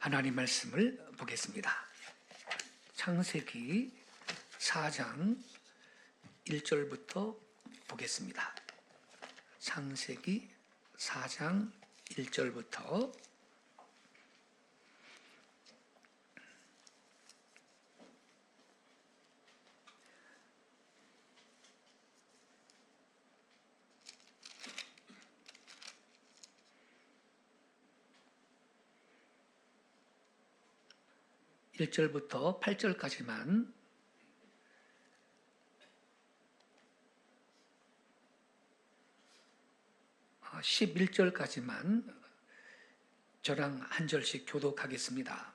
하나님 말씀을 보겠습니다. 창세기 4장 1절부터 보겠습니다. 창세기 4장 1절부터 1절부터 8절까지만 11절까지만 저랑 한 절씩 교독하겠습니다.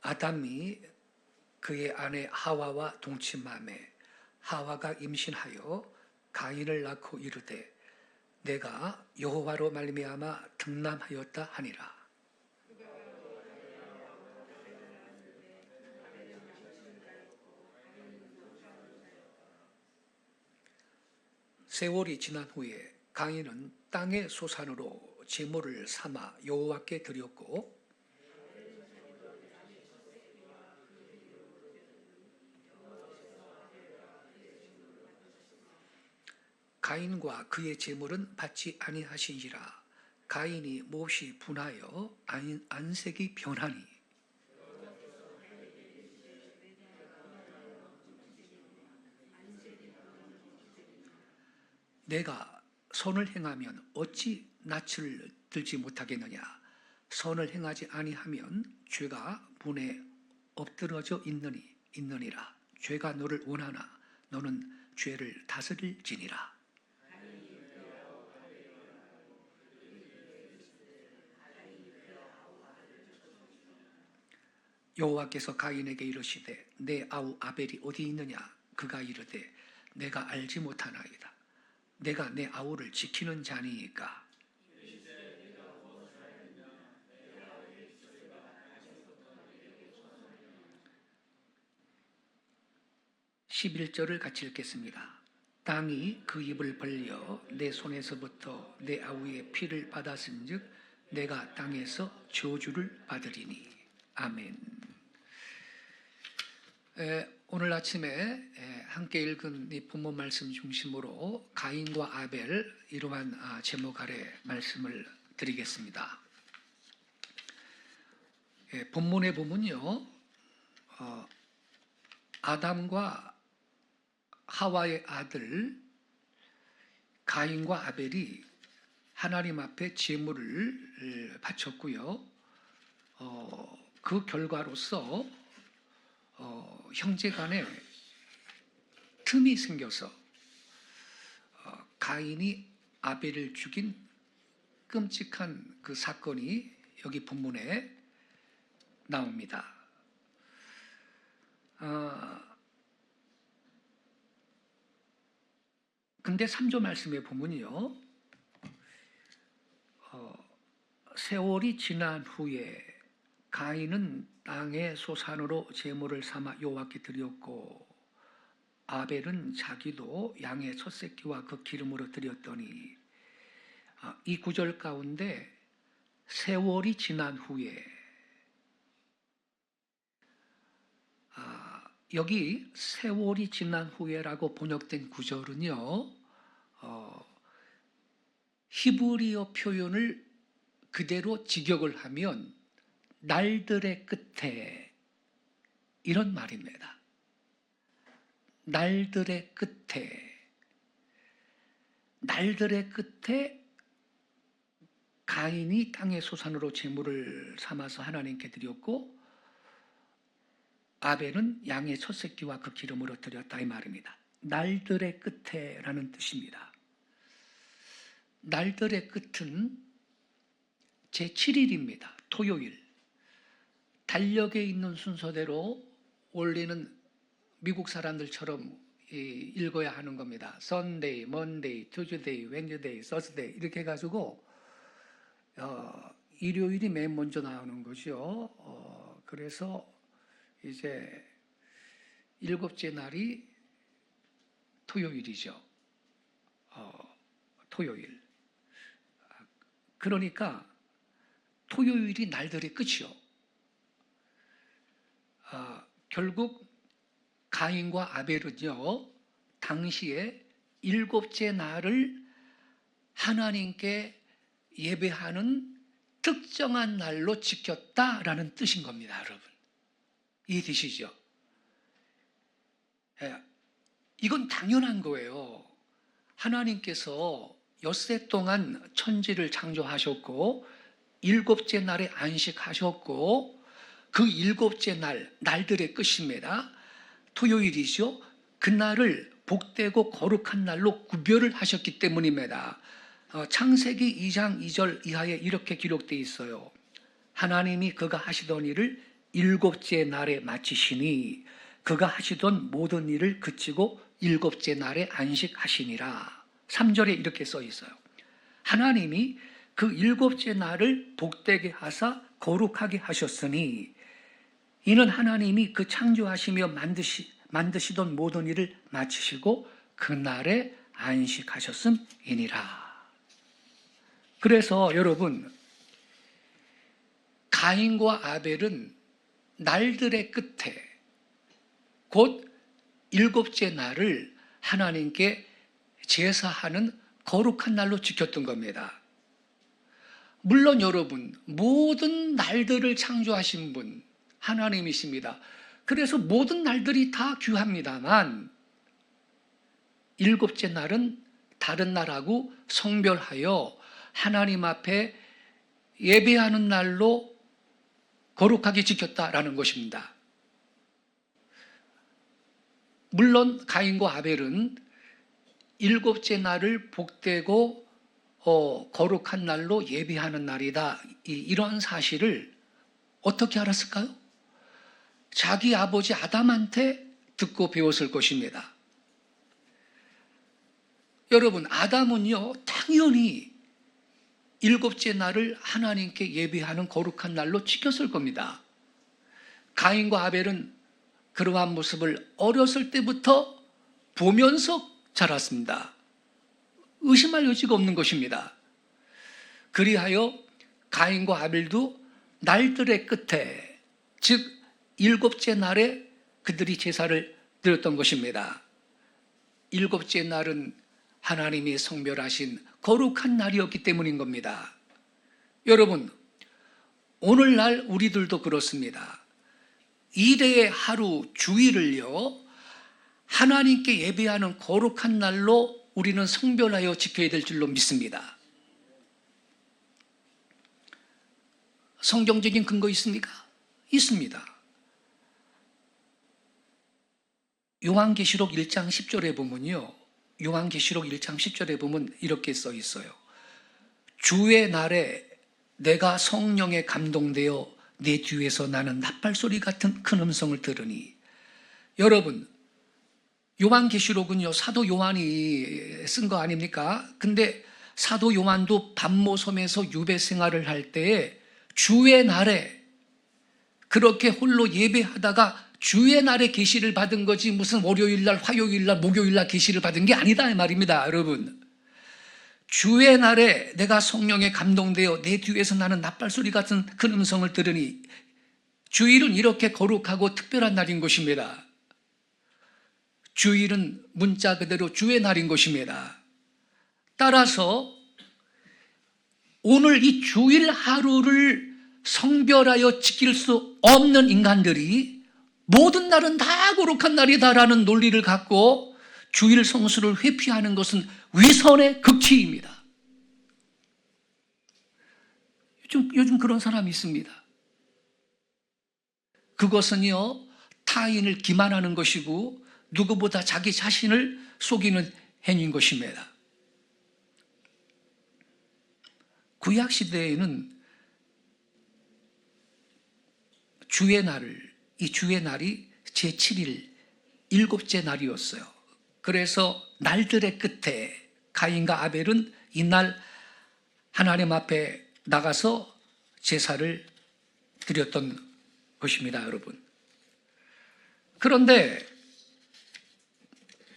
아담이 그의 아내 하와와 동침하매 하와가 임신하여 가인을 낳고 이르되 내가 여호와로 말미암아 등남하였다 하니라. 세월이 지난 후에 가인은 땅의 소산으로 제물을 삼아 여호와께 드렸고 가인과 그의 제물은 받지 아니하신지라. 가인이 몹시 분하여 안색이 변하니 내가 선을 행하면 어찌 낯을 들지 못하겠느냐. 선을 행하지 아니하면 죄가 문에 엎드러져 있느니라. 죄가 너를 원하나 너는 죄를 다스릴지니라. 여호와께서 가인에게 이르시되 내 아우 아벨이 어디 있느냐. 그가 이르되 내가 알지 못하나이다. 내가 내 아우를 지키는 자니이까. (11절을) 같이 읽겠습니다. 땅이 그 입을 벌려 내 손에서부터 내 아우의 피를 받았은즉 내가 땅에서 저주를 받으리니. 아멘. 오늘 아침에 함께 읽은 이 본문 말씀 중심으로 가인과 아벨 이러한 제목 아래 말씀을 드리겠습니다. 본문에 보면요, 아담과 하와의 아들 가인과 아벨이 하나님 앞에 제물을 바쳤고요. 그 결과로서 형제 간에 틈이 생겨서 가인이 아벨을 죽인 끔찍한 그 사건이 여기 본문에 나옵니다. 근데 3조 말씀에 보면요, 세월이 지난 후에 가인은 땅의 소산으로 제물을 삼아 여호와께 드렸고 아벨은 자기도 양의 첫 새끼와 그 기름으로 드렸더니, 이 구절 가운데 세월이 지난 후에, 여기 세월이 지난 후에라고 번역된 구절은요, 히브리어 표현을 그대로 직역을 하면 날들의 끝에, 이런 말입니다. 날들의 끝에 가인이 땅의 소산으로 제물을 삼아서 하나님께 드렸고 아벨은 양의 첫 새끼와 그 기름으로 드렸다, 이 말입니다. 날들의 끝에라는 뜻입니다. 날들의 끝은 제7일입니다. 토요일. 달력에 있는 순서대로 원래는 미국 사람들처럼 읽어야 하는 겁니다. Sunday, Monday, Tuesday, Wednesday, Thursday 이렇게 해가지고 일요일이 맨 먼저 나오는 거죠. 그래서 이제 일곱째 날이 토요일이죠. 토요일. 그러니까 토요일이 날들의 끝이요. 결국 가인과 아벨은요, 당시에 일곱째 날을 하나님께 예배하는 특정한 날로 지켰다라는 뜻인 겁니다, 여러분. 이해되시죠? 이건 당연한 거예요. 하나님께서 엿새 동안 천지를 창조하셨고 일곱째 날에 안식하셨고 그 일곱째 날들의 끝입니다. 토요일이죠. 그날을 복되고 거룩한 날로 구별을 하셨기 때문입니다. 창세기 2장 2절 이하에 이렇게 기록되어 있어요. 하나님이 그가 하시던 일을 일곱째 날에 마치시니 그가 하시던 모든 일을 그치고 일곱째 날에 안식하시니라. 3절에 이렇게 써 있어요. 하나님이 그 일곱째 날을 복되게 하사 거룩하게 하셨으니 이는 하나님이 그 창조하시며 만드시던 모든 일을 마치시고 그날에 안식하셨음이니라. 그래서 여러분, 가인과 아벨은 날들의 끝에 곧 일곱째 날을 하나님께 제사하는 거룩한 날로 지켰던 겁니다. 물론 여러분, 모든 날들을 창조하신 분 하나님이십니다. 그래서 모든 날들이 다 귀합니다만 일곱째 날은 다른 날하고 성별하여 하나님 앞에 예배하는 날로 거룩하게 지켰다라는 것입니다. 물론 가인과 아벨은 일곱째 날을 복되고 거룩한 날로 예배하는 날이다, 이런 사실을 어떻게 알았을까요? 자기 아버지 아담한테 듣고 배웠을 것입니다. 여러분, 아담은요 당연히 일곱째 날을 하나님께 예배하는 거룩한 날로 지켰을 겁니다. 가인과 아벨은 그러한 모습을 어렸을 때부터 보면서 자랐습니다. 의심할 여지가 없는 것입니다. 그리하여 가인과 아벨도 날들의 끝에, 즉 일곱째 날에 그들이 제사를 드렸던 것입니다. 일곱째 날은 하나님이 성별하신 거룩한 날이었기 때문인 겁니다. 여러분, 오늘날 우리들도 그렇습니다. 이대의 하루 주일을요 하나님께 예배하는 거룩한 날로 우리는 성별하여 지켜야 될 줄로 믿습니다. 성경적인 근거 있습니까? 있습니다. 요한계시록 1장 10절에 보면요, 요한계시록 1장 10절에 보면 이렇게 써 있어요. 주의 날에 내가 성령에 감동되어 내 뒤에서 나는 나팔소리 같은 큰 음성을 들으니. 여러분, 요한계시록은요 사도 요한이 쓴 거 아닙니까? 근데 사도 요한도 밤모섬에서 유배 생활을 할 때에 주의 날에 그렇게 홀로 예배하다가 주의 날에 계시를 받은 거지 무슨 월요일날, 화요일날, 목요일날 계시를 받은 게 아니다 이 말입니다. 여러분, 주의 날에 내가 성령에 감동되어 내 뒤에서 나는 나팔소리 같은 큰 음성을 들으니. 주일은 이렇게 거룩하고 특별한 날인 것입니다. 주일은 문자 그대로 주의 날인 것입니다. 따라서 오늘 이 주일 하루를 성별하여 지킬 수 없는 인간들이 모든 날은 다 거룩한 날이다라는 논리를 갖고 주일 성수를 회피하는 것은 위선의 극치입니다. 요즘 그런 사람이 있습니다. 그것은요 타인을 기만하는 것이고 누구보다 자기 자신을 속이는 행위인 것입니다. 구약시대에는 이 주의 날이 제7일, 일곱째 날이었어요. 그래서 날들의 끝에 가인과 아벨은 이날 하나님 앞에 나가서 제사를 드렸던 것입니다, 여러분. 그런데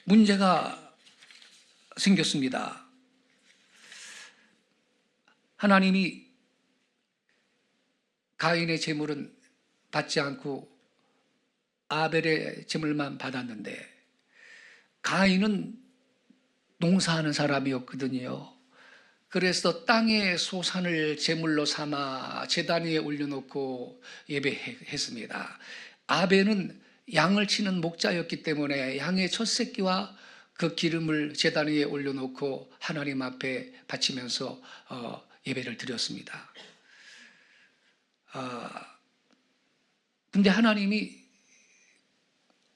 문제가 생겼습니다. 하나님이 가인의 제물은 받지 않고 아벨의 제물만 받았는데, 가인은 농사하는 사람이었거든요. 그래서 땅의 소산을 제물로 삼아 제단 위에 올려놓고 예배했습니다. 아벨은 양을 치는 목자였기 때문에 양의 첫 새끼와 그 기름을 제단 위에 올려놓고 하나님 앞에 바치면서 예배를 드렸습니다. 근데 하나님이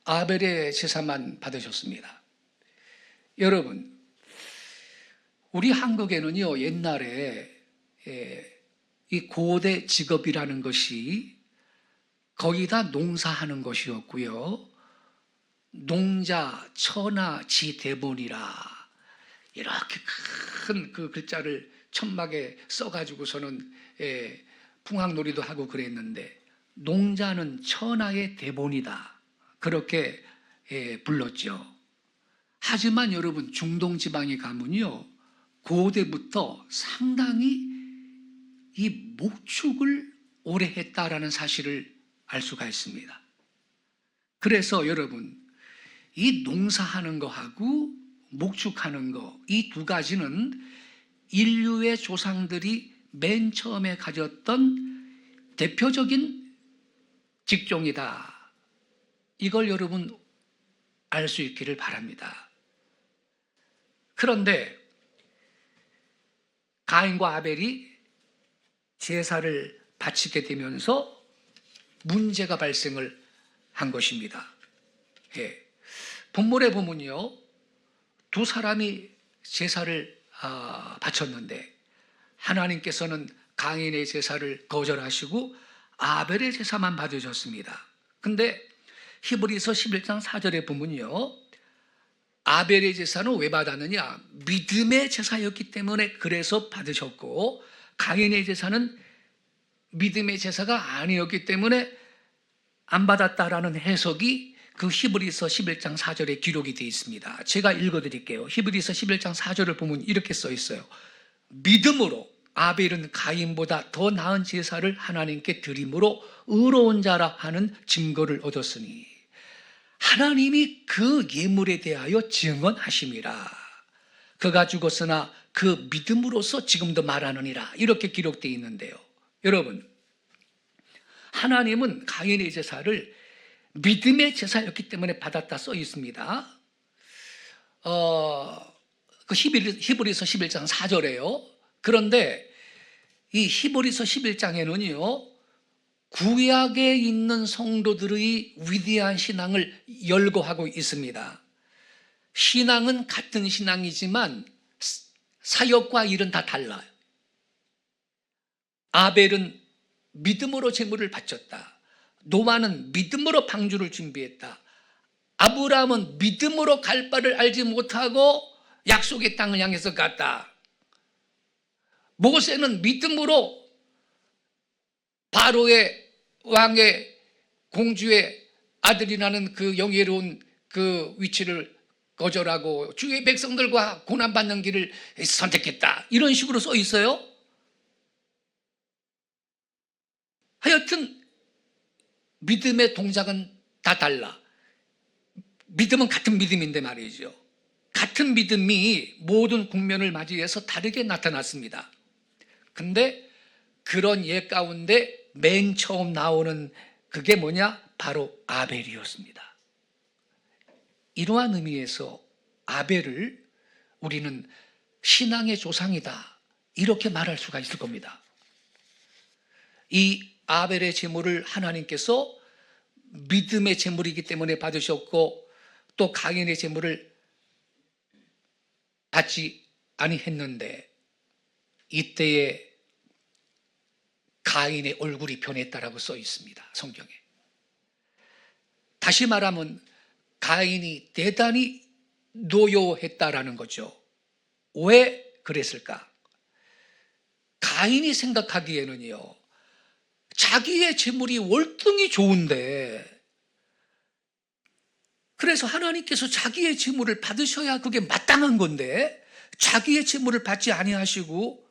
아벨의 제사만 받으셨습니다. 여러분, 우리 한국에는요, 옛날에 이 고대 직업이라는 것이 거의 다 농사하는 것이었고요. 농자, 처나, 지대본이라 이렇게 큰 그 글자를 천막에 써가지고서는 풍악놀이도 하고 그랬는데, 농자는 천하의 대본이다, 그렇게 불렀죠. 하지만 여러분, 중동 지방에 가면요, 고대부터 상당히 이 목축을 오래 했다라는 사실을 알 수가 있습니다. 그래서 여러분, 이 농사하는 거하고 목축하는 거, 이 두 가지는 인류의 조상들이 맨 처음에 가졌던 대표적인 직종이다. 이걸 여러분 알 수 있기를 바랍니다. 그런데 가인과 아벨이 제사를 바치게 되면서 문제가 발생을 한 것입니다. 본문에 보면요, 두 사람이 제사를 바쳤는데 하나님께서는 가인의 제사를 거절하시고 아벨의 제사만 받으셨습니다. 근데 히브리서 11장 4절에 보면요, 아벨의 제사는 왜 받았느냐? 믿음의 제사였기 때문에 그래서 받으셨고, 가인의 제사는 믿음의 제사가 아니었기 때문에 안 받았다라는 해석이 그 히브리서 11장 4절에 기록이 되어 있습니다. 제가 읽어드릴게요. 히브리서 11장 4절을 보면 이렇게 써 있어요. 믿음으로 아벨은 가인보다 더 나은 제사를 하나님께 드림으로 의로운 자라 하는 증거를 얻었으니 하나님이 그 예물에 대하여 증언하심이라. 그가 죽었으나 그 믿음으로서 지금도 말하느니라. 이렇게 기록되어 있는데요. 여러분, 하나님은 가인의 제사를 믿음의 제사였기 때문에 받았다 써 있습니다. 그 히브리서 11장 4절에요. 그런데 이 히브리서 11장에는요, 구약에 있는 성도들의 위대한 신앙을 열거하고 있습니다. 신앙은 같은 신앙이지만 사역과 일은 다 달라요. 아벨은 믿음으로 제물을 바쳤다. 노아는 믿음으로 방주를 준비했다. 아브라함은 믿음으로 갈 바를 알지 못하고 약속의 땅을 향해서 갔다. 모세는 믿음으로 바로의 왕의 공주의 아들이라는 그 영예로운 그 위치를 거절하고 주의 백성들과 고난받는 길을 선택했다. 이런 식으로 써 있어요. 하여튼 믿음의 동작은 다 달라. 믿음은 같은 믿음인데 말이죠. 같은 믿음이 모든 국면을 맞이해서 다르게 나타났습니다. 근데 그런 예 가운데 맨 처음 나오는 그게 뭐냐? 바로 아벨이었습니다. 이러한 의미에서 아벨을 우리는 신앙의 조상이다, 이렇게 말할 수가 있을 겁니다. 이 아벨의 제물을 하나님께서 믿음의 제물이기 때문에 받으셨고, 또 가인의 제물을 받지 아니했는데 이때에 가인의 얼굴이 변했다라고 써 있습니다, 성경에. 다시 말하면 가인이 대단히 노여했다라는 거죠. 왜 그랬을까? 가인이 생각하기에는요, 자기의 재물이 월등히 좋은데, 그래서 하나님께서 자기의 재물을 받으셔야 그게 마땅한 건데 자기의 재물을 받지 아니하시고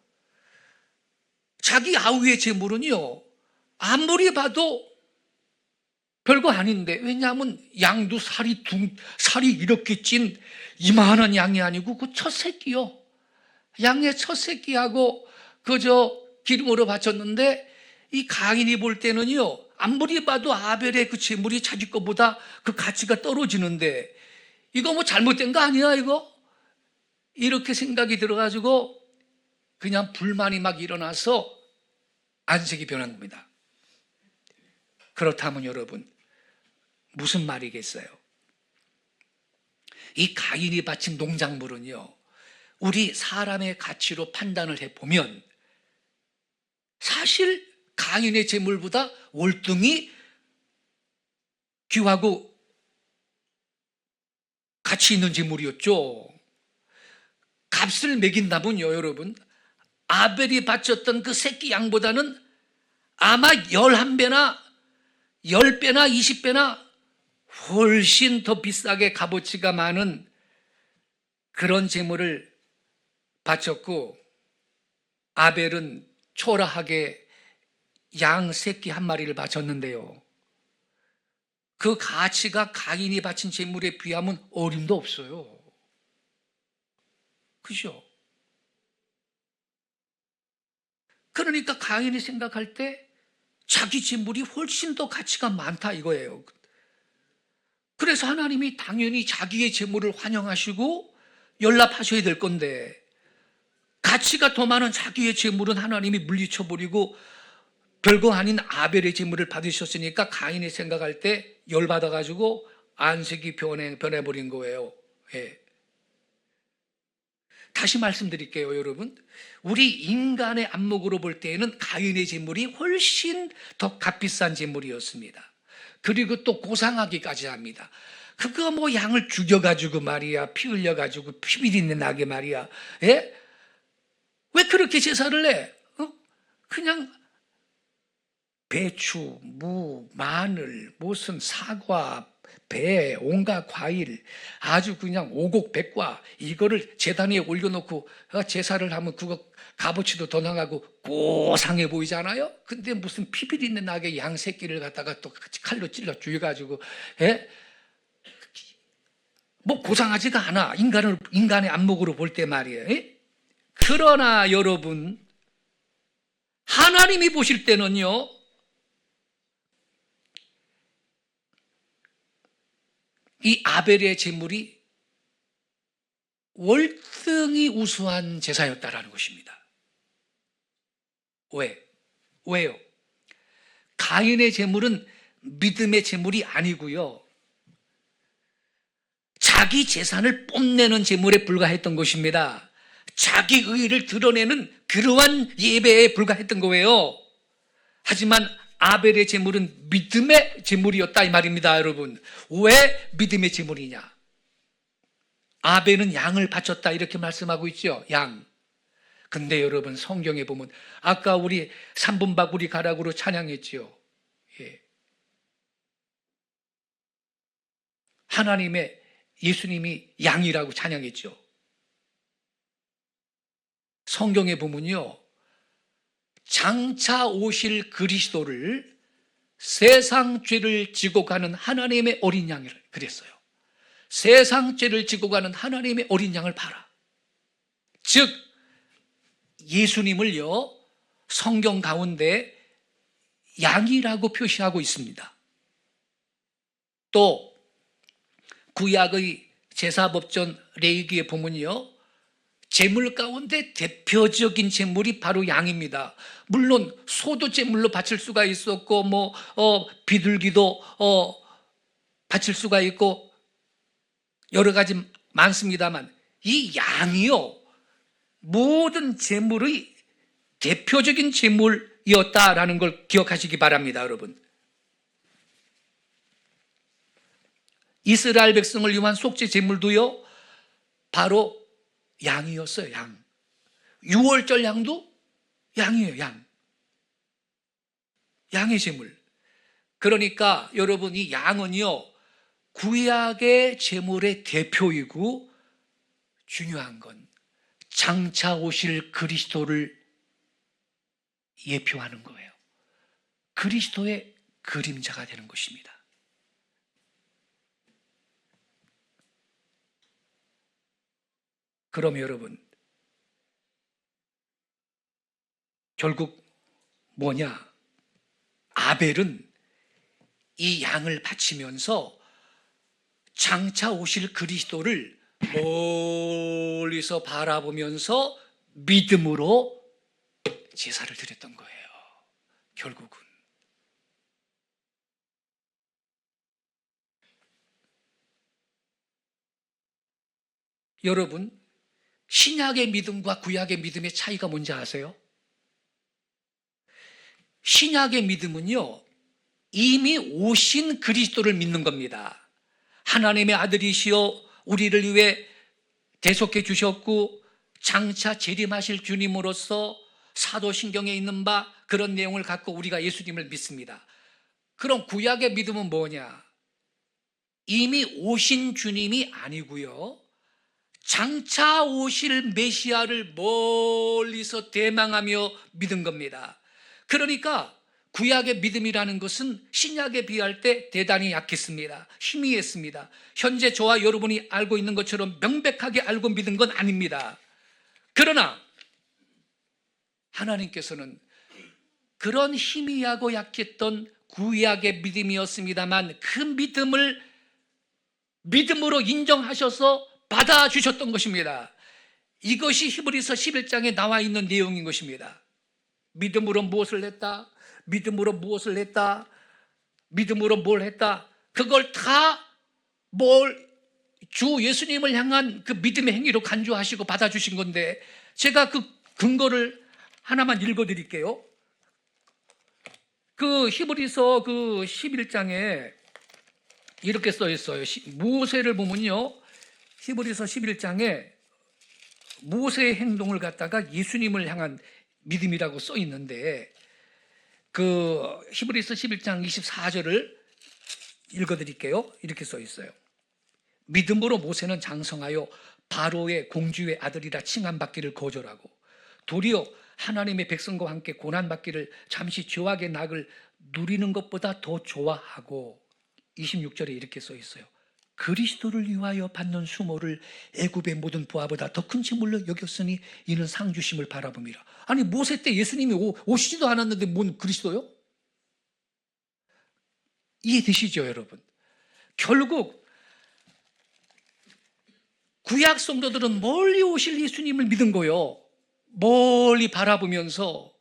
자기 아우의 재물은요 아무리 봐도 별거 아닌데, 왜냐하면 양도 살이 이렇게 찐 이만한 양이 아니고 그 첫 새끼요. 양의 첫 새끼하고 그저 기름으로 바쳤는데, 이 가인이 볼 때는요, 아무리 봐도 아벨의 그 제물이 자기 것보다 그 가치가 떨어지는데, 이거 뭐 잘못된 거 아니야 이거? 이렇게 생각이 들어가지고 그냥 불만이 막 일어나서 안색이 변한 겁니다. 그렇다면 여러분, 무슨 말이겠어요? 이 가인이 바친 농작물은요, 우리 사람의 가치로 판단을 해보면 사실 가인의 재물보다 월등히 귀하고 가치 있는 재물이었죠. 값을 매긴다면요, 여러분, 아벨이 바쳤던 그 새끼 양보다는 아마 11배나 10배나 20배나 훨씬 더 비싸게 값어치가 많은 그런 재물을 바쳤고, 아벨은 초라하게 양 새끼 한 마리를 바쳤는데요, 그 가치가 가인이 바친 재물에 비하면 어림도 없어요. 그죠? 그러니까 가인이 생각할 때 자기 재물이 훨씬 더 가치가 많다 이거예요. 그래서 하나님이 당연히 자기의 재물을 환영하시고 연락하셔야 될 건데, 가치가 더 많은 자기의 재물은 하나님이 물리쳐버리고 별거 아닌 아벨의 재물을 받으셨으니까 가인이 생각할 때 열받아가지고 안색이 변해버린 거예요. 예. 다시 말씀드릴게요, 여러분. 우리 인간의 안목으로 볼 때에는 가인의 재물이 훨씬 더 값비싼 재물이었습니다. 그리고 또 고상하기까지 합니다. 그거 뭐 양을 죽여가지고 말이야, 피 흘려가지고 피비린내 나게 말이야. 예? 왜 그렇게 제사를 해? 그냥 배추, 무, 마늘, 무슨 사과, 배, 온갖 과일, 아주 그냥 오곡백과 이거를 제단 위에 올려놓고 제사를 하면 그거 값어치도 더 나가고 고상해 보이잖아요. 근데 무슨 피비린내 나게 양 새끼를 갖다가 또 칼로 찔러 죽여가지고, 예? 뭐 고상하지가 않아. 인간의 안목으로 볼 때 말이에요. 예? 그러나 여러분, 하나님이 보실 때는요, 이 아벨의 제물이 월등히 우수한 제사였다라는 것입니다. 왜요? 가인의 제물은 믿음의 제물이 아니고요, 자기 재산을 뽐내는 제물에 불과했던 것입니다. 자기 의의를 드러내는 그러한 예배에 불과했던 거예요. 하지만 아벨의 제물은 믿음의 제물이었다 이 말입니다, 여러분. 왜 믿음의 제물이냐? 아벨은 양을 바쳤다 이렇게 말씀하고 있죠. 양. 근데 여러분, 성경에 보면 아까 우리 3분 바구리 가락으로 찬양했지요. 예. 하나님의 예수님이 양이라고 찬양했죠. 성경에 보면요, 장차 오실 그리스도를 세상 죄를 지고 가는 하나님의 어린 양을 그랬어요. 세상 죄를 지고 가는 하나님의 어린 양을 봐라. 즉 예수님을요, 성경 가운데 양이라고 표시하고 있습니다. 또 구약의 제사법전 레위기에 보면요, 제물 가운데 대표적인 제물이 바로 양입니다. 물론 소도 제물로 바칠 수가 있었고, 비둘기도 바칠 수가 있고 여러 가지 많습니다만, 이 양이요, 모든 제물의 대표적인 제물이었다라는 걸 기억하시기 바랍니다, 여러분. 이스라엘 백성을 위한 속죄 제물도요, 바로 양이었어요. 양. 유월절 양도 양이에요. 양의 제물. 그러니까 여러분, 이 양은요, 구약의 제물의 대표이고, 중요한 건 장차 오실 그리스도를 예표하는 거예요. 그리스도의 그림자가 되는 것입니다. 그럼 여러분, 결국 뭐냐? 아벨은 이 양을 바치면서 장차 오실 그리스도를 멀리서 바라보면서 믿음으로 제사를 드렸던 거예요. 결국은. 여러분, 신약의 믿음과 구약의 믿음의 차이가 뭔지 아세요? 신약의 믿음은요, 이미 오신 그리스도를 믿는 겁니다. 하나님의 아들이시여 우리를 위해 대속해 주셨고 장차 재림하실 주님으로서 사도신경에 있는 바 그런 내용을 갖고 우리가 예수님을 믿습니다. 그럼 구약의 믿음은 뭐냐? 이미 오신 주님이 아니고요, 장차 오실 메시아를 멀리서 대망하며 믿은 겁니다. 그러니까 구약의 믿음이라는 것은 신약에 비할 때 대단히 약했습니다. 희미했습니다. 현재 저와 여러분이 알고 있는 것처럼 명백하게 알고 믿은 건 아닙니다. 그러나 하나님께서는 그런 희미하고 약했던 구약의 믿음이었습니다만 그 믿음을 믿음으로 인정하셔서 받아주셨던 것입니다. 이것이 히브리서 11장에 나와 있는 내용인 것입니다. 믿음으로 무엇을 했다? 믿음으로 무엇을 했다? 믿음으로 뭘 했다? 그걸 다 주 예수님을 향한 그 믿음의 행위로 간주하시고 받아주신 건데, 제가 그 근거를 하나만 읽어드릴게요. 그 히브리서 그 11장에 이렇게 써 있어요. 모세를 보면요, 히브리서 11장에 모세의 행동을 갖다가 예수님을 향한 믿음이라고 써 있는데, 그 히브리서 11장 24절을 읽어드릴게요. 이렇게 써 있어요. 믿음으로 모세는 장성하여 바로의 공주의 아들이라 칭함받기를 거절하고 도리어 하나님의 백성과 함께 고난받기를 잠시 죄악의 낙을 누리는 것보다 더 좋아하고, 26절에 이렇게 써 있어요. 그리스도를 위하여 받는 수모를 애굽의 모든 부하보다 더 큰 짐물로 여겼으니 이는 상 주심을 바라봅니다. 아니, 모세 때 예수님이 오시지도 않았는데 뭔 그리스도요? 이해되시죠, 여러분? 결국 구약 성도들은 멀리 오실 예수님을 믿은 거요. 멀리 바라보면서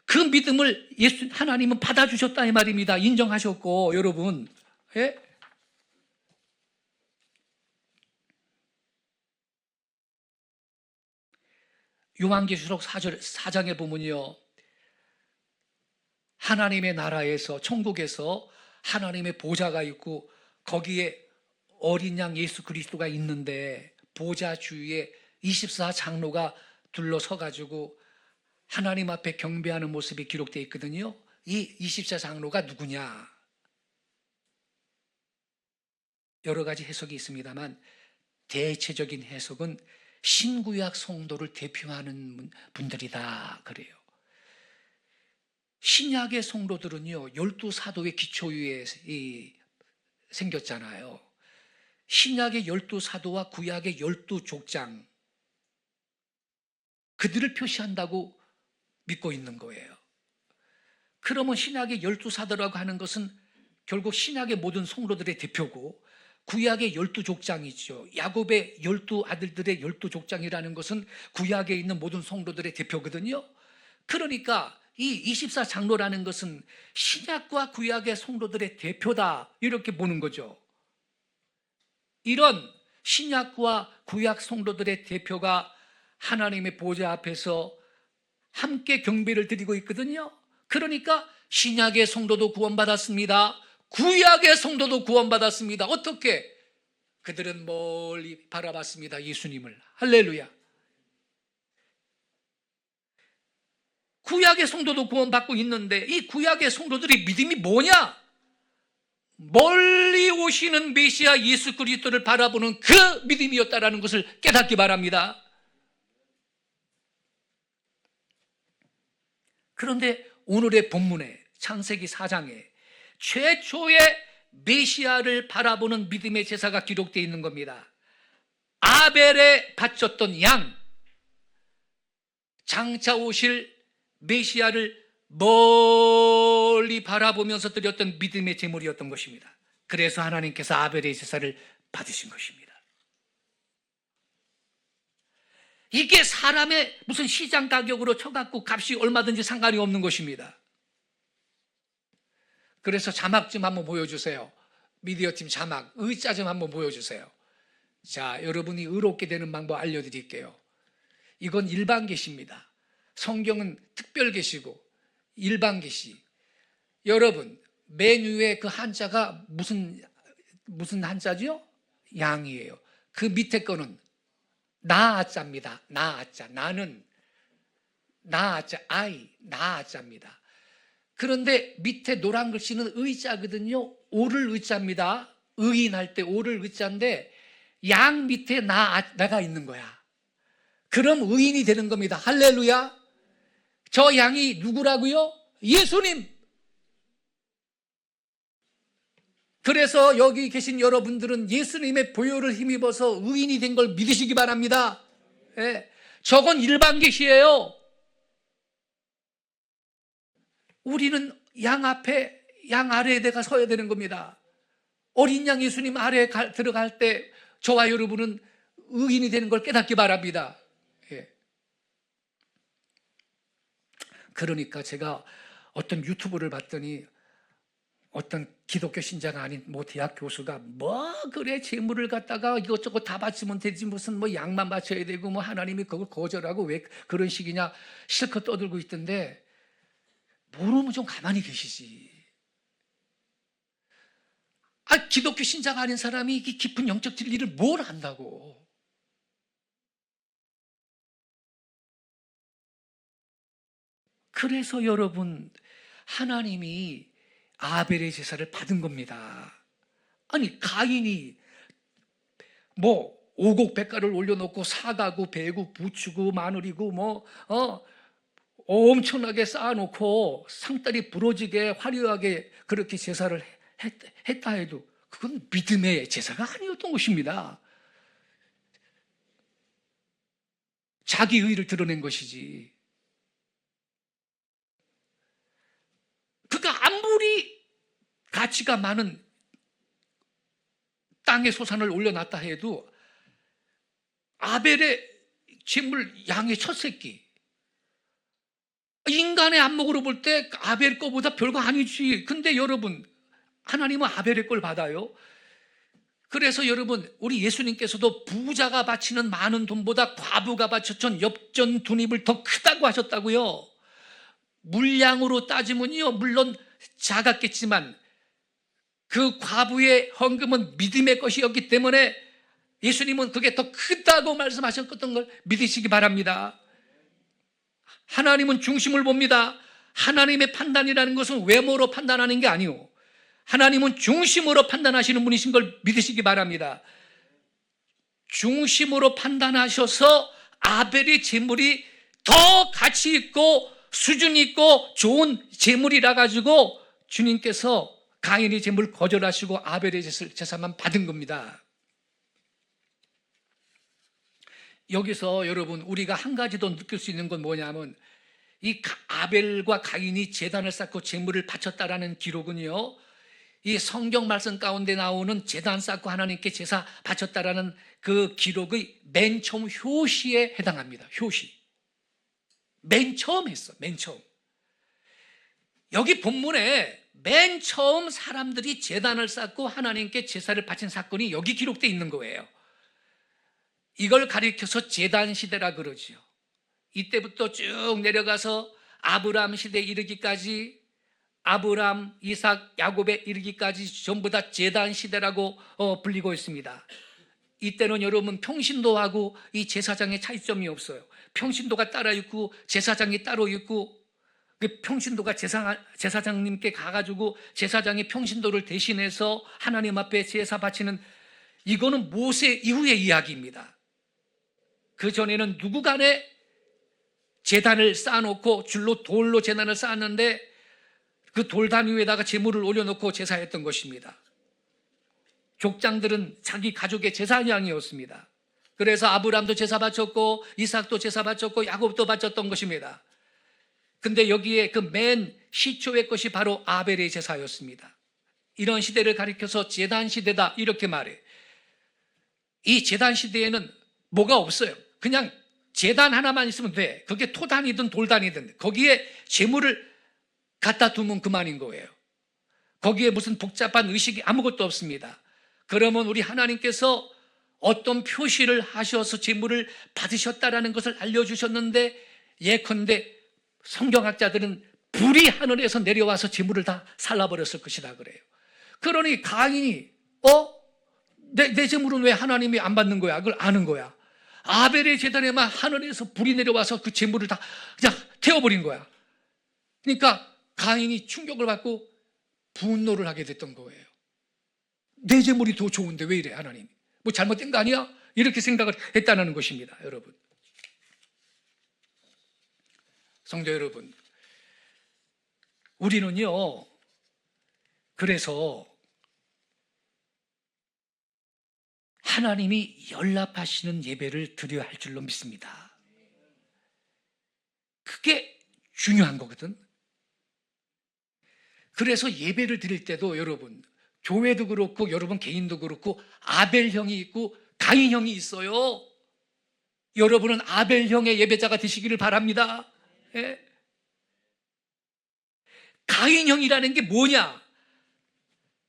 그 믿음을 하나님은 받아주셨다 이 말입니다. 인정하셨고, 여러분, 예? 요한계시록 4장에 보면요, 하나님의 나라에서, 천국에서 하나님의 보좌가 있고 거기에 어린 양 예수 그리스도가 있는데 보좌 주위에 24장로가 둘러서가지고 하나님 앞에 경배하는 모습이 기록되어 있거든요. 이 24장로가 누구냐? 여러 가지 해석이 있습니다만 대체적인 해석은 신구약 성도를 대표하는 분들이다 그래요. 신약의 성도들은요, 12사도의 기초 위에 생겼잖아요. 신약의 12사도와 구약의 12족장, 그들을 표시한다고 믿고 있는 거예요. 그러면 신약의 12사도라고 하는 것은 결국 신약의 모든 성도들의 대표고, 구약의 12족장이죠. 야곱의 12아들들의 12족장이라는 것은 구약에 있는 모든 성도들의 대표거든요. 그러니까 이 24장로라는 것은 신약과 구약의 성도들의 대표다, 이렇게 보는 거죠. 이런 신약과 구약 성도들의 대표가 하나님의 보좌 앞에서 함께 경배를 드리고 있거든요. 그러니까 신약의 성도도 구원받았습니다. 구약의 성도도 구원받았습니다. 어떻게? 그들은 멀리 바라봤습니다. 예수님을. 할렐루야. 구약의 성도도 구원받고 있는데 이 구약의 성도들의 믿음이 뭐냐? 멀리 오시는 메시아 예수 그리스도를 바라보는 그 믿음이었다라는 것을 깨닫기 바랍니다. 그런데 오늘의 본문에 창세기 4장에 최초의 메시아를 바라보는 믿음의 제사가 기록되어 있는 겁니다. 아벨에 바쳤던 양, 장차 오실 메시아를 멀리 바라보면서 드렸던 믿음의 제물이었던 것입니다. 그래서 하나님께서 아벨의 제사를 받으신 것입니다. 이게 사람의 무슨 시장 가격으로 쳐갖고 값이 얼마든지 상관이 없는 것입니다. 그래서 자막 좀 한번 보여주세요. 미디어팀 자막, 의자 좀 한번 보여주세요. 자, 여러분이 의롭게 되는 방법 알려드릴게요. 이건 일반 계시입니다. 성경은 특별 계시고 일반 계시. 여러분, 맨 위에 그 한자가 무슨 한자죠? 양이에요. 그 밑에 거는 나아자입니다. 나아자. 나는 나아자, I, 나아자입니다. 그런데 밑에 노란 글씨는 의자거든요. 오를 의자입니다. 의인할 때 오를 의자인데 양 밑에 나가 있는 거야. 그럼 의인이 되는 겁니다. 할렐루야. 저 양이 누구라고요? 예수님. 그래서 여기 계신 여러분들은 예수님의 보혈을 힘입어서 의인이 된 걸 믿으시기 바랍니다. 예. 저건 일반 계시예요. 우리는 양 앞에, 양 아래에 내가 서야 되는 겁니다. 어린 양 예수님 아래에 들어갈 때 저와 여러분은 의인이 되는 걸 깨닫기 바랍니다. 예. 그러니까 제가 어떤 유튜브를 봤더니 어떤 기독교 신자가 아닌 대학 교수가 그래 재물을 갖다가 이것저것 다 바치면 되지 무슨 양만 바쳐야 되고 하나님이 그걸 거절하고 왜 그런 식이냐 실컷 떠들고 있던데 모르면 좀 가만히 계시지. 기독교 신자가 아닌 사람이 이 깊은 영적 진리를 뭘 안다고. 그래서 여러분 하나님이 아벨의 제사를 받은 겁니다. 아니 가인이 오곡백가를 올려놓고 사가고 배고 부추고 마늘이고 엄청나게 쌓아놓고 상다리 부러지게 화려하게 그렇게 제사를 했다 해도 그건 믿음의 제사가 아니었던 것입니다. 자기 의를 드러낸 것이지. 그가 아무리 가치가 많은 땅의 소산을 올려놨다 해도 아벨의 제물 양의 첫 새끼, 인간의 안목으로 볼 때 아벨 거보다 별거 아니지. 근데 여러분 하나님은 아벨의 걸 받아요. 그래서 여러분 우리 예수님께서도 부자가 바치는 많은 돈보다 과부가 바쳤던 엽전 두닙을 더 크다고 하셨다고요. 물량으로 따지면요 물론 작았겠지만 그 과부의 헌금은 믿음의 것이었기 때문에 예수님은 그게 더 크다고 말씀하셨던 걸 믿으시기 바랍니다. 하나님은 중심을 봅니다. 하나님의 판단이라는 것은 외모로 판단하는 게 아니오. 하나님은 중심으로 판단하시는 분이신 걸 믿으시기 바랍니다. 중심으로 판단하셔서 아벨의 제물이 더 가치 있고 수준 있고 좋은 제물이라 가지고 주님께서 가인의 제물 거절하시고 아벨의 제사만 받은 겁니다. 여기서 여러분 우리가 한 가지 더 느낄 수 있는 건 뭐냐면 이 아벨과 가인이 제단을 쌓고 제물을 바쳤다라는 기록은요 이 성경 말씀 가운데 나오는 제단 쌓고 하나님께 제사 바쳤다라는 그 기록의 맨 처음 효시에 해당합니다. 효시. 맨 처음 했어. 맨 처음. 여기 본문에 맨 처음 사람들이 제단을 쌓고 하나님께 제사를 바친 사건이 여기 기록되어 있는 거예요. 이걸 가리켜서 제단 시대라 그러지요. 이때부터 쭉 내려가서 아브라함 시대에 이르기까지 아브라함, 이삭, 야곱에 이르기까지 전부 다 제단 시대라고 불리고 있습니다. 이때는 여러분 평신도하고 이 제사장의 차이점이 없어요. 평신도가 따로 있고 제사장이 따로 있고 그 평신도가 제사장님께 가가지고 제사장이 평신도를 대신해서 하나님 앞에 제사 바치는 이거는 모세 이후의 이야기입니다. 그 전에는 누구 간에 제단을 쌓아놓고 줄로 돌로 제단을 쌓았는데 그 돌단 위에다가 제물을 올려놓고 제사했던 것입니다. 족장들은 자기 가족의 제사장이었습니다. 그래서 아브람도 제사 바쳤고 이삭도 제사 바쳤고 야곱도 바쳤던 것입니다. 근데 여기에 그 맨 시초의 것이 바로 아벨의 제사였습니다. 이런 시대를 가리켜서 제단 시대다 이렇게 말해. 이 제단 시대에는 뭐가 없어요. 그냥 제단 하나만 있으면 돼. 그게 토단이든 돌단이든 거기에 제물을 갖다 두면 그만인 거예요. 거기에 무슨 복잡한 의식이 아무것도 없습니다. 그러면 우리 하나님께서 어떤 표시를 하셔서 제물을 받으셨다라는 것을 알려주셨는데, 예컨대 성경학자들은 불이 하늘에서 내려와서 제물을 다 살라버렸을 것이다 그래요. 그러니 가인이 내 제물은 왜 하나님이 안 받는 거야? 그걸 아는 거야. 아벨의 제단에만 하늘에서 불이 내려와서 그 제물을 다 그냥 태워버린 거야. 그러니까 가인이 충격을 받고 분노를 하게 됐던 거예요. 내 제물이 더 좋은데 왜 이래 하나님? 뭐 잘못된 거 아니야? 이렇게 생각을 했다는 것입니다. 여러분, 성도 여러분, 우리는요 그래서 하나님이 연락하시는 예배를 드려야 할 줄로 믿습니다. 그게 중요한 거거든. 그래서 예배를 드릴 때도 여러분, 교회도 그렇고 여러분 개인도 그렇고 아벨형이 있고 가인형이 있어요. 여러분은 아벨형의 예배자가 되시기를 바랍니다. 예? 가인형이라는 게 뭐냐?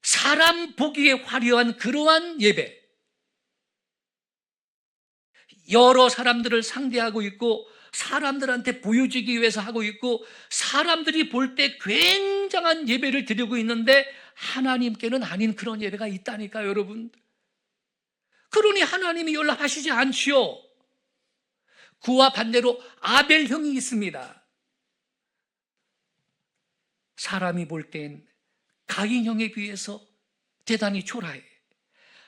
사람 보기에 화려한 그러한 예배, 여러 사람들을 상대하고 있고 사람들한테 보여주기 위해서 하고 있고 사람들이 볼 때 굉장한 예배를 드리고 있는데 하나님께는 아닌 그런 예배가 있다니까요, 여러분. 그러니 하나님이 연락하시지 않지요. 그와 반대로 아벨형이 있습니다. 사람이 볼 땐 가인형에 비해서 대단히 초라해.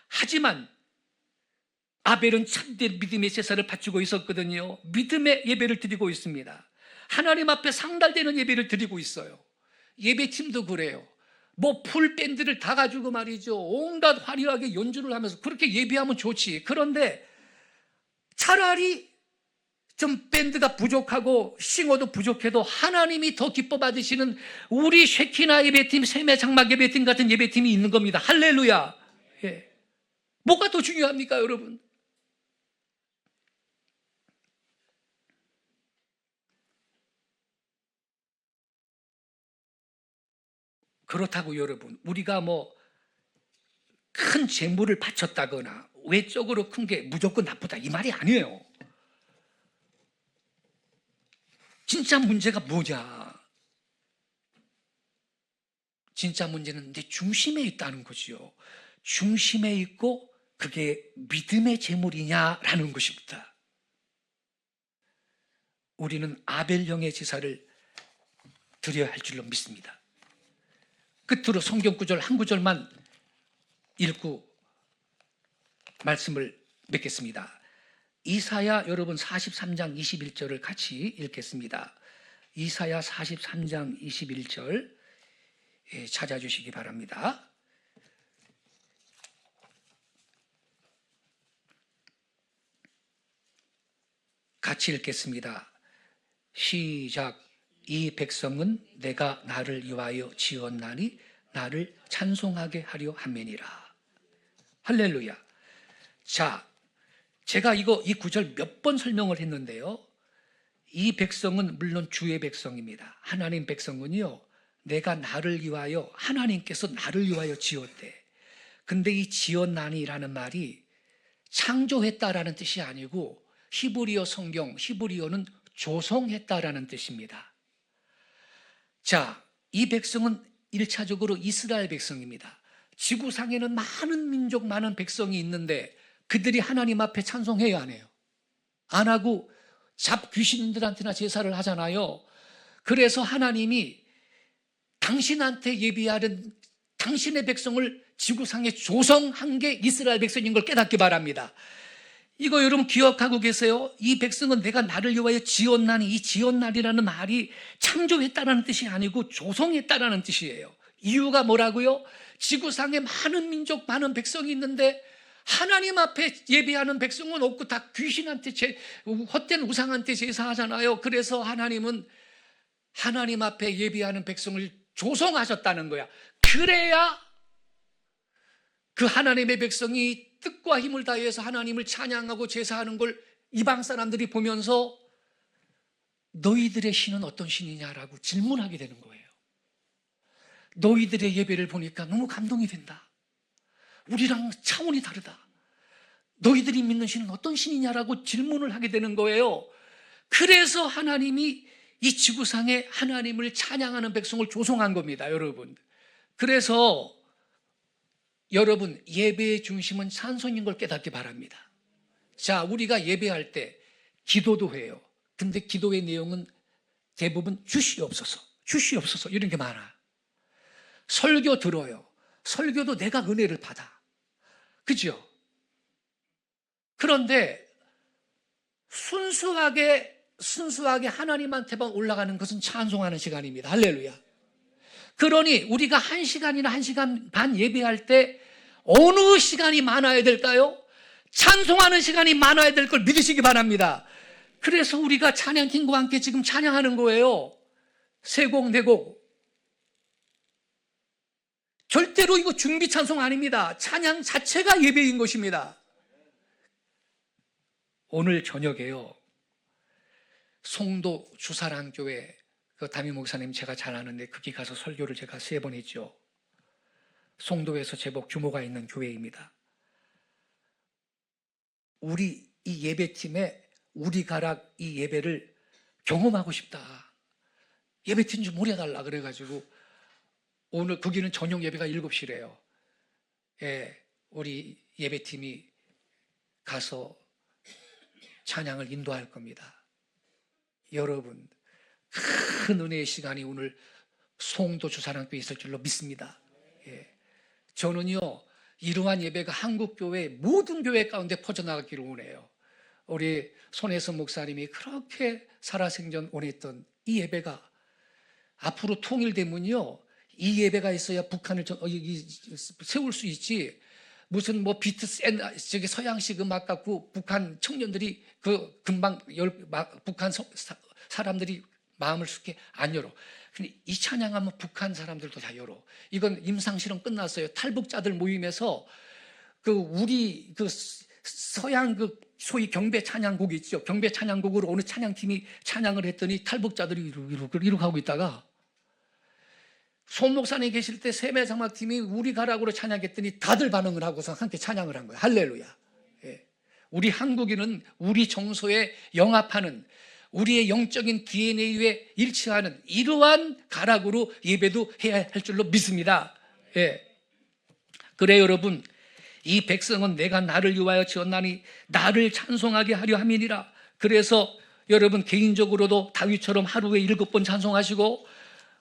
하지만 아벨은 참된 믿음의 제사를 바치고 있었거든요. 믿음의 예배를 드리고 있습니다. 하나님 앞에 상달되는 예배를 드리고 있어요. 예배팀도 그래요. 뭐 풀밴드를 다 가지고 말이죠, 온갖 화려하게 연주를 하면서 그렇게 예배하면 좋지. 그런데 차라리 좀 밴드가 부족하고 싱어도 부족해도 하나님이 더 기뻐 받으시는 우리 쉐키나 예배팀, 샘의 장막 예배팀 같은 예배팀이 있는 겁니다. 할렐루야. 예. 뭐가 더 중요합니까, 여러분? 그렇다고 여러분, 우리가 뭐 큰 재물을 바쳤다거나 외적으로 큰 게 무조건 나쁘다 이 말이 아니에요. 진짜 문제가 뭐냐? 진짜 문제는 내 중심에 있다는 거지요. 중심에 있고 그게 믿음의 재물이냐라는 것입니다. 우리는 아벨형의 제사를 드려야 할 줄로 믿습니다. 끝으로 성경 구절 한 구절만 읽고 말씀을 맺겠습니다. 이사야 여러분 43장 21절을 같이 읽겠습니다. 이사야 43장 21절 찾아주시기 바랍니다. 같이 읽겠습니다. 시작. 이 백성은 내가 나를 위하여 지었나니 나를 찬송하게 하려 함이니라. 할렐루야. 자, 제가 이 구절 몇 번 설명을 했는데요, 이 백성은 물론 주의 백성입니다. 하나님 백성은요, 내가 나를 위하여, 하나님께서 나를 위하여 지었대. 근데 이 지었나니라는 말이 창조했다라는 뜻이 아니고 히브리어 성경, 히브리어는 조성했다라는 뜻입니다. 자, 이 백성은 1차적으로 이스라엘 백성입니다. 지구상에는 많은 민족, 많은 백성이 있는데 그들이 하나님 앞에 찬송해야 안 해요? 안 하고 잡귀신들한테나 제사를 하잖아요. 그래서 하나님이 당신한테 예비하는 당신의 백성을 지구상에 조성한 게 이스라엘 백성인 걸 깨닫기 바랍니다. 이거 여러분 기억하고 계세요? 이 백성은 내가 나를 위하여 지었나니, 이 지었나니라는 말이 창조했다라는 뜻이 아니고 조성했다라는 뜻이에요. 이유가 뭐라고요? 지구상에 많은 민족, 많은 백성이 있는데 하나님 앞에 예배하는 백성은 없고 다 귀신한테, 헛된 우상한테 제사하잖아요. 그래서 하나님은 하나님 앞에 예배하는 백성을 조성하셨다는 거야. 그래야 그 하나님의 백성이 뜻과 힘을 다해서 하나님을 찬양하고 제사하는 걸 이방 사람들이 보면서 너희들의 신은 어떤 신이냐라고 질문하게 되는 거예요. 너희들의 예배를 보니까 너무 감동이 된다. 우리랑 차원이 다르다. 너희들이 믿는 신은 어떤 신이냐라고 질문을 하게 되는 거예요. 그래서 하나님이 이 지구상에 하나님을 찬양하는 백성을 조성한 겁니다, 여러분. 그래서 여러분, 예배의 중심은 찬송인 걸 깨닫기 바랍니다. 자, 우리가 예배할 때 기도도 해요. 근데 기도의 내용은 대부분 주시옵소서, 주시옵소서 이런 게 많아. 설교 들어요. 설교도 내가 은혜를 받아. 그죠? 그런데 순수하게 하나님한테만 올라가는 것은 찬송하는 시간입니다. 할렐루야. 그러니 우리가 1시간이나 1시간 반 예배할 때 어느 시간이 많아야 될까요? 찬송하는 시간이 많아야 될 걸 믿으시기 바랍니다. 그래서 우리가 찬양팀과 함께 지금 찬양하는 거예요. 세 곡, 네 곡. 절대로 이거 준비 찬송 아닙니다. 찬양 자체가 예배인 것입니다. 오늘 저녁에요, 송도 주사랑교회 그 담임 목사님 제가 잘 아는데 거기 가서 설교를 제가 3번 했죠. 송도에서 제법 규모가 있는 교회입니다. 우리 이 예배팀에 우리 가락 이 예배를 경험하고 싶다. 예배팀 좀 모여달라 그래가지고 오늘 거기는 저녁 예배가 7시래요. 예, 우리 예배팀이 가서 찬양을 인도할 겁니다. 여러분, 큰 은혜의 시간이 오늘 송도 주사랑교회에 있을 줄로 믿습니다. 예. 저는요, 이러한 예배가 한국교회 모든 교회 가운데 퍼져나가기를 원해요. 우리 손혜선 목사님이 그렇게 살아생전 원했던 이 예배가 앞으로 통일되면요, 이 예배가 있어야 북한을 세울 수 있지, 무슨 뭐 비트 센 저기 서양식 음악 갖고 북한 청년들이 그 금방 북한 사람들이 마음을 쉽게 안 열어. 근데 이 찬양하면 북한 사람들도 다 열어. 이건 임상실험 끝났어요. 탈북자들 모임에서 그 우리 그 서양 그 소위 경배 찬양곡 있죠. 경배 찬양곡으로 어느 찬양팀이 찬양을 했더니 탈북자들이 이러고 하고 있다가 손 목사님 계실 때 세매장막팀이 우리 가락으로 찬양했더니 다들 반응을 하고서 함께 찬양을 한 거예요. 할렐루야. 예. 우리 한국인은 우리 정서에 영합하는, 우리의 영적인 DNA에 일치하는 이러한 가락으로 예배도 해야 할 줄로 믿습니다. 예. 그래 여러분, 이 백성은 내가 나를 위하여 지었나니 나를 찬송하게 하려 함이니라. 그래서 여러분 개인적으로도 다윗처럼 하루에 7번 찬송하시고,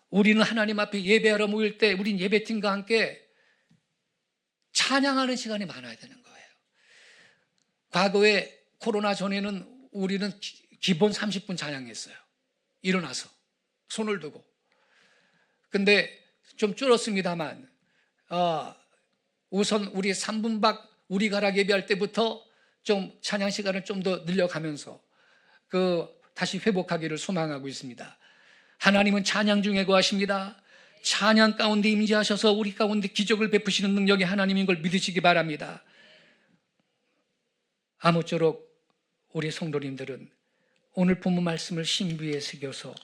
우리는 하나님 앞에 예배하러 모일 때 우린 예배팀과 함께 찬양하는 시간이 많아야 되는 거예요. 과거에 코로나 전에는 우리는 기본 30분 찬양했어요. 일어나서 손을 두고. 근데 좀 줄었습니다만 우선 우리 3분박 우리 가락 예배할 때부터 좀 찬양 시간을 좀 더 늘려가면서 다시 회복하기를 소망하고 있습니다. 하나님은 찬양 중에 거하십니다. 찬양 가운데 임재하셔서 우리 가운데 기적을 베푸시는 능력이 하나님인 걸 믿으시기 바랍니다. 아무쪼록 우리 성도님들은 오늘 본문 말씀을 신비에 새겨서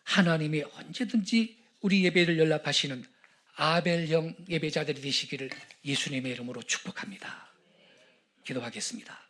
하나님이 언제든지 우리 예배를 연락하시는 아벨형 예배자들이 되시기를 예수님의 이름으로 축복합니다. 기도하겠습니다.